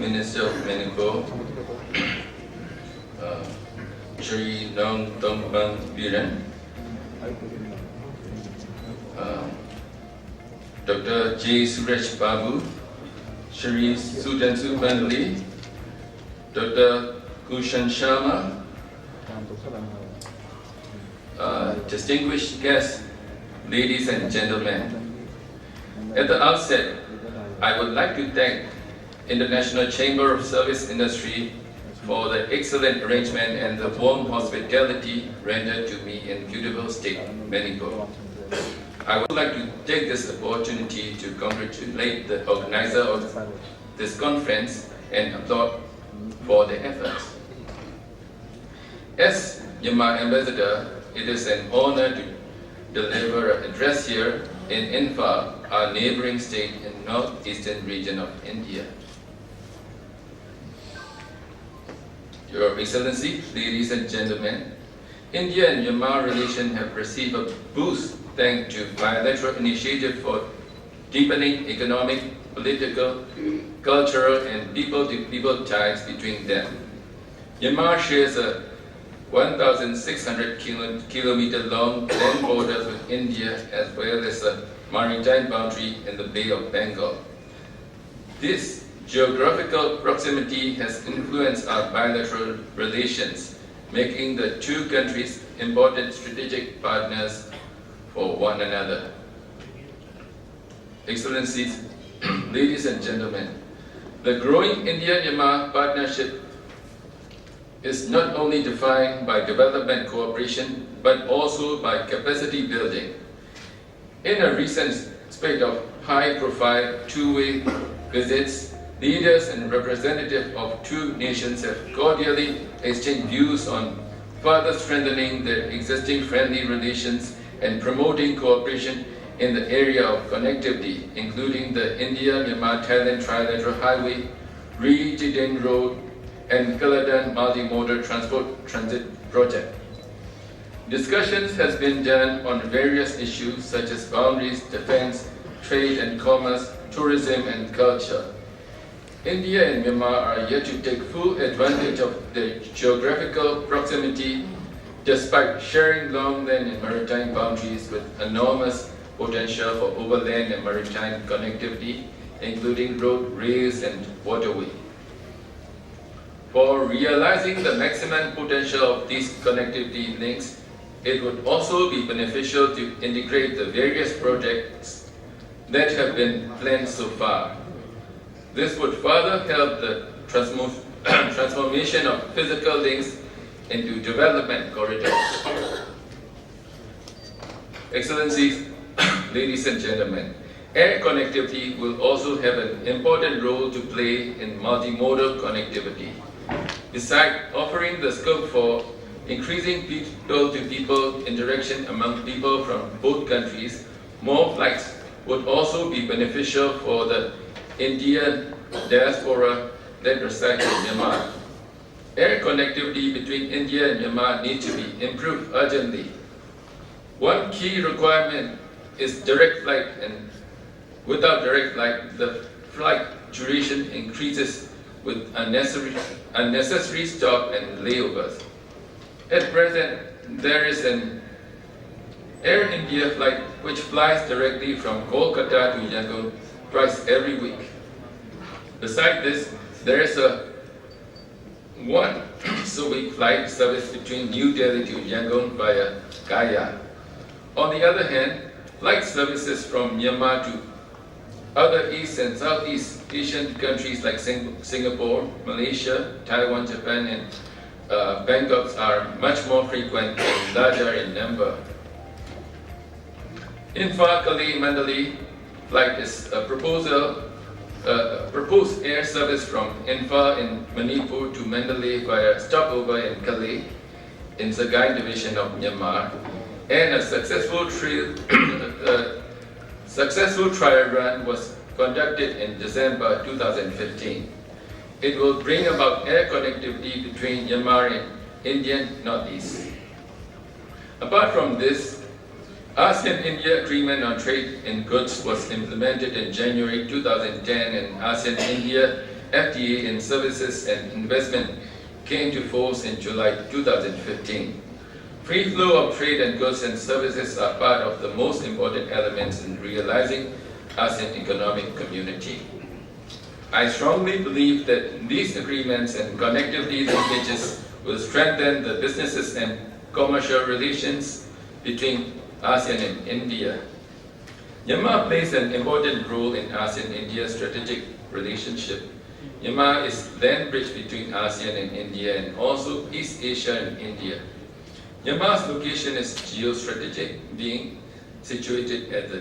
Minister of Manipur, Shri Nong Tongpan Viren, Dr. J. Suresh Babu, Shri Sudansu Bandli, Dr. Kushan Sharma, distinguished guests, ladies and gentlemen. At the outset, I would like to thank International Chamber of Service Industry for the excellent arrangement and the warm hospitality rendered to me in beautiful state, Manipur. I would like to take this opportunity to congratulate the organizer of this conference and applaud for their efforts. As Myanmar Ambassador, it is an honor to deliver an address here in Imphal, our neighboring state in northeastern region of India. Your Excellency, ladies and gentlemen, India and Myanmar relations have received a boost thanks to bilateral initiative for deepening economic, political, cultural, and people-to-people ties between them. Myanmar shares a 1,600 kilometer long land borders with India as well as a maritime boundary in the Bay of Bengal. This geographical proximity has influenced our bilateral relations, making the two countries important strategic partners for one another. Excellencies, ladies and gentlemen, the growing India-Myanmar partnership is not only defined by development cooperation, but also by capacity building. In a recent spate of high-profile two-way visits, leaders and representatives of two nations have cordially exchanged views on further strengthening their existing friendly relations and promoting cooperation in the area of connectivity, including the India-Myanmar-Thailand Trilateral Highway, Re-Jideng Road, and Kaladan Multimodal Transit Project. Discussions has been done on various issues such as boundaries, defense, trade and commerce, tourism and culture. India and Myanmar are yet to take full advantage of the geographical proximity despite sharing long land and maritime boundaries with enormous potential for overland and maritime connectivity, including road, rails and waterway. For realizing the maximum potential of these connectivity links, it would also be beneficial to integrate the various projects that have been planned so far. This would further help the transformation of physical links into development corridors. Excellencies, ladies and gentlemen, air connectivity will also have an important role to play in multimodal connectivity. Besides offering the scope for increasing people-to-people interaction among people from both countries, more flights would also be beneficial for the Indian diaspora that resides in Myanmar. Air connectivity between India and Myanmar needs to be improved urgently. One key requirement is direct flight, and without direct flight, the flight duration increases with unnecessary stop and layovers. At present, there is an Air India flight which flies directly from Kolkata to Yangon twice every week. Besides this, there is a once-a-week flight service between New Delhi to Yangon via Gaya. On the other hand, flight services from Myanmar to other East and Southeast Asian countries like Singapore, Malaysia, Taiwan, Japan, and Bangkok are much more frequent and larger in number. Imphal Kali Mandalay flight is a proposed air service from Imphal in Manipur to Mandalay via stopover in Kali in Sagaing division of Myanmar, and a successful trial run was conducted in December 2015. It will bring about air connectivity between Myanmar and Indian Northeast. Apart from this, ASEAN-India Agreement on Trade in Goods was implemented in January 2010, and ASEAN-India FTA in services and investment came to force in July 2015. Free flow of trade and goods and services are part of the most important elements in realizing ASEAN economic community. I strongly believe that these agreements and connectivity linkages will strengthen the businesses and commercial relations between ASEAN and India. Myanmar plays an important role in ASEAN-India strategic relationship. Myanmar is then bridge between ASEAN and India and also East Asia and India. Myanmar's location is geostrategic, being situated at the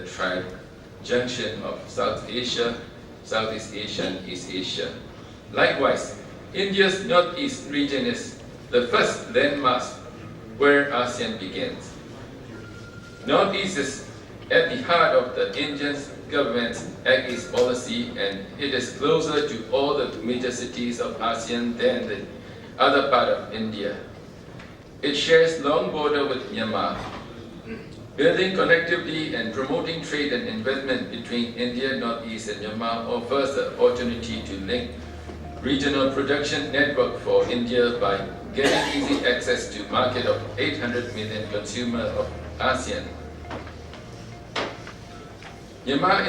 junction of South Asia, Southeast Asia, and East Asia. Likewise, India's northeast region is the first landmass where ASEAN begins. Northeast is at the heart of the Indian government's Act East policy, and it is closer to all the major cities of ASEAN than the other part of India. It shares long border with Myanmar. Building connectivity and promoting trade and investment between India, Northeast, and Myanmar offers the opportunity to link regional production network for India by getting easy access to market of 800 million consumers of ASEAN. Myanmar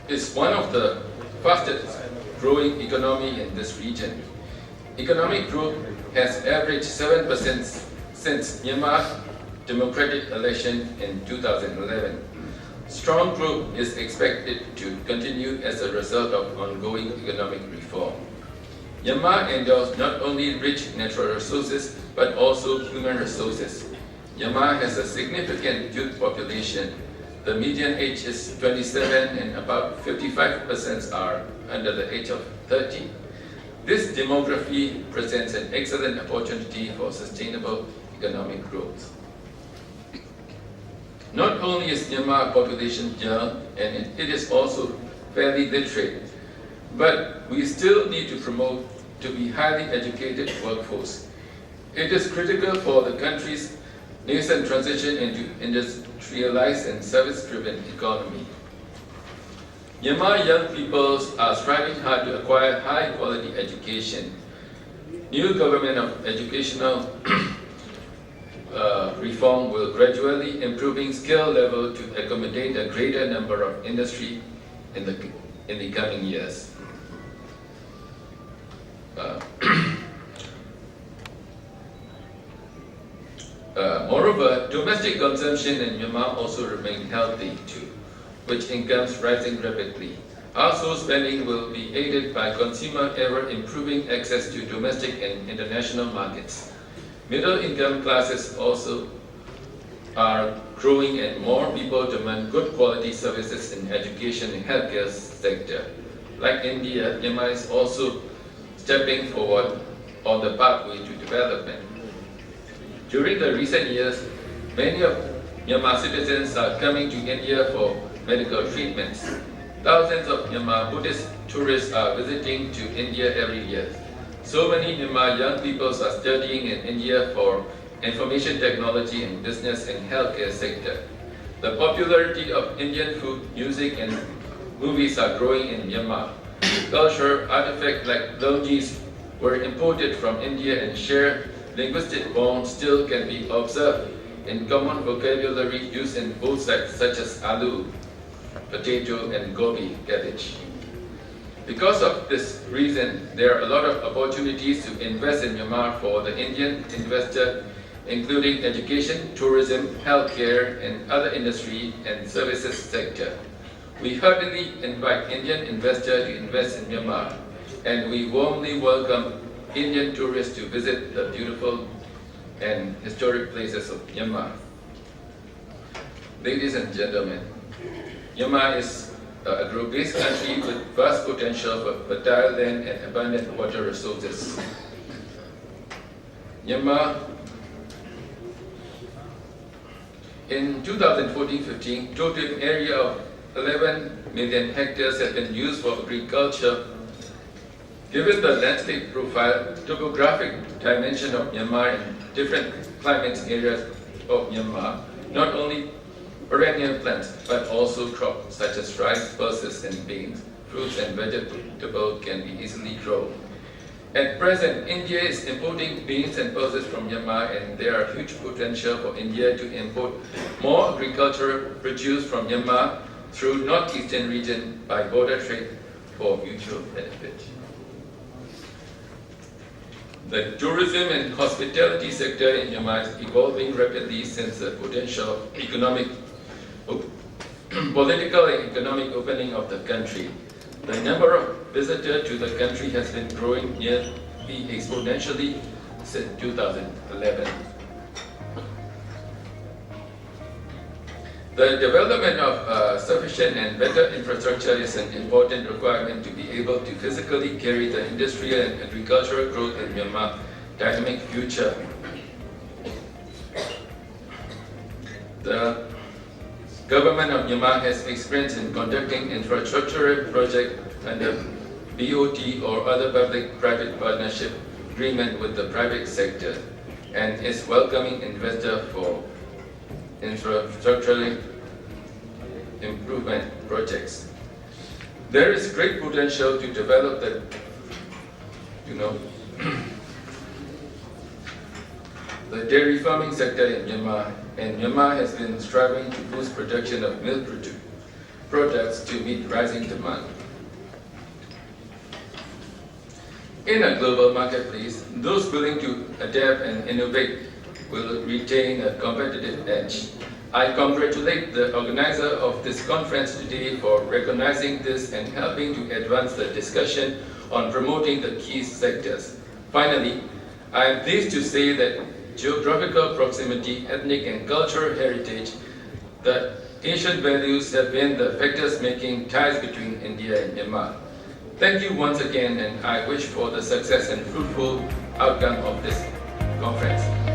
is one of the fastest growing economy in this region. Economic growth has averaged 7% since Myanmar's democratic election in 2011. Strong growth is expected to continue as a result of ongoing economic reform. Myanmar enjoys not only rich natural resources but also human resources. Myanmar has a significant youth population. The median age is 27 and about 55% are under the age of 30. This demography presents an excellent opportunity for sustainable economic growth. Not only is Myanmar population young and it is also fairly literate, but we still need to promote to be highly educated workforce. It is critical for the country's nascent transition into industrialized and service-driven economy. Myanmar young people are striving hard to acquire high-quality education. New government of educational reform will gradually improving skill level to accommodate a greater number of industry in the coming years. Moreover, domestic consumption in Myanmar also remains healthy too, with incomes rising rapidly. Household spending will be aided by consumer ever improving access to domestic and international markets. Middle income classes also are growing and more people demand good quality services in education and healthcare sector. Like India, Myanmar is also stepping forward on the pathway to development. During the recent years, many of Myanmar citizens are coming to India for medical treatments. Thousands of Myanmar Buddhist tourists are visiting to India every year. So many Myanmar young people are studying in India for information technology and business and healthcare sector. The popularity of Indian food, music, and movies are growing in Myanmar. Cultural artifacts like longis were imported from India and shared linguistic bonds still can be observed in common vocabulary used in both sides, such as aloo, potato, and gobi, cabbage. Because of this reason, there are a lot of opportunities to invest in Myanmar for the Indian investor, including education, tourism, healthcare, and other industry and services sector. We heartily invite Indian investors to invest in Myanmar, and we warmly welcome Indian tourists to visit the beautiful and historic places of Myanmar. Ladies and gentlemen, Myanmar is a agro-based country with vast potential for fertile land and abundant water resources. Myanmar, in 2014-15, total area of 11 million hectares has been used for agriculture. Given the landscape profile, topographic dimension of Myanmar and different climate areas of Myanmar, not only perennial plants, but also crops such as rice, pulses, and beans fruits and vegetables can be easily grown. At present, India is importing beans and pulses from Myanmar, and there are huge potential for India to import more agricultural produce from Myanmar through northeastern region by border trade for mutual benefit. The tourism and hospitality sector in Myanmar is evolving rapidly since the potential political and economic opening of the country. The number of visitors to the country has been growing nearly exponentially since 2011. The development of sufficient and better infrastructure is an important requirement to be able to physically carry the industrial and agricultural growth in Myanmar's dynamic future. The government of Myanmar has experience in conducting infrastructural projects under BOT or other public-private partnership agreement with the private sector and is welcoming investors for infrastructural improvement projects. There is great potential to develop the, the dairy farming sector in Myanmar, and Myanmar has been striving to boost production of milk products to meet rising demand. In a global marketplace, those willing to adapt and innovate will retain a competitive edge. I congratulate the organizer of this conference today for recognizing this and helping to advance the discussion on promoting the key sectors. Finally, I am pleased to say that geographical proximity, ethnic and cultural heritage, the Asian values have been the factors making ties between India and Myanmar. Thank you once again, and I wish for the success and fruitful outcome of this conference.